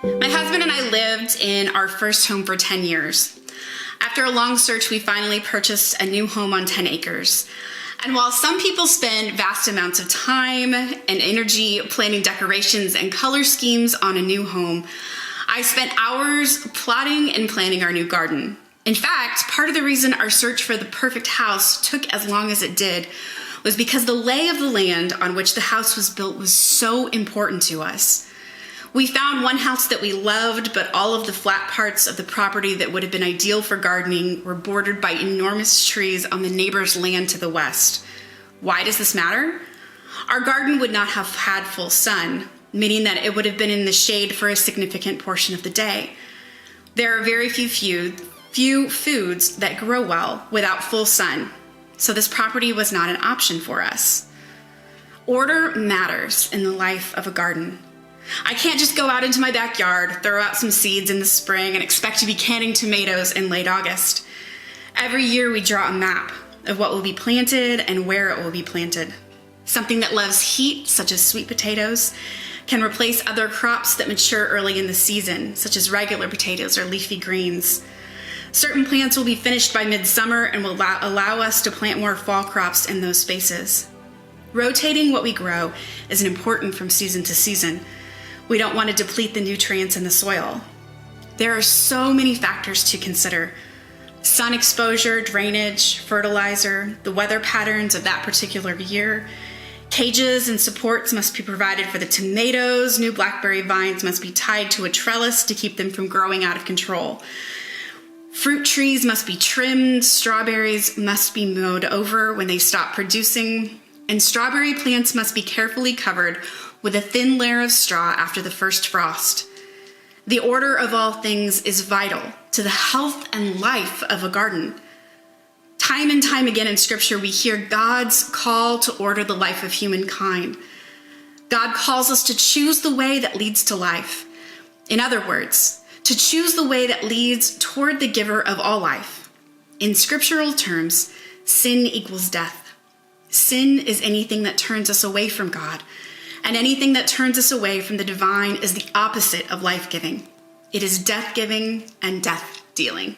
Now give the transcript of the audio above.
My husband and I lived in our first home for 10 years. After a long search, we finally purchased a new home on 10 acres. And while some people spend vast amounts of time and energy planning decorations and color schemes on a new home, I spent hours plotting and planning our new garden. In fact, part of the reason our search for the perfect house took as long as it did was because the lay of the land on which the house was built was so important to us. We found one house that we loved, but all of the flat parts of the property that would have been ideal for gardening were bordered by enormous trees on the neighbor's land to the west. Why does this matter? Our garden would not have had full sun, meaning that it would have been in the shade for a significant portion of the day. There are very few foods that grow well without full sun, so this property was not an option for us. Order matters in the life of a garden. I can't just go out into my backyard, throw out some seeds in the spring, and expect to be canning tomatoes in late August. Every year we draw a map of what will be planted and where it will be planted. Something that loves heat, such as sweet potatoes, can replace other crops that mature early in the season, such as regular potatoes or leafy greens. Certain plants will be finished by midsummer and will allow us to plant more fall crops in those spaces. Rotating what we grow is important from season to season. We don't want to deplete the nutrients in the soil. There are so many factors to consider: sun exposure, drainage, fertilizer, the weather patterns of that particular year. Cages and supports must be provided for the tomatoes. New blackberry vines must be tied to a trellis to keep them from growing out of control. Fruit trees must be trimmed. Strawberries must be mowed over when they stop producing. And strawberry plants must be carefully covered with a thin layer of straw after the first frost. The order of all things is vital to the health and life of a garden. Time and time again in Scripture, we hear God's call to order the life of humankind. God calls us to choose the way that leads to life. In other words, to choose the way that leads toward the giver of all life. In scriptural terms, sin equals death. Sin is anything that turns us away from God, and anything that turns us away from the divine is the opposite of life-giving. It is death-giving and death-dealing.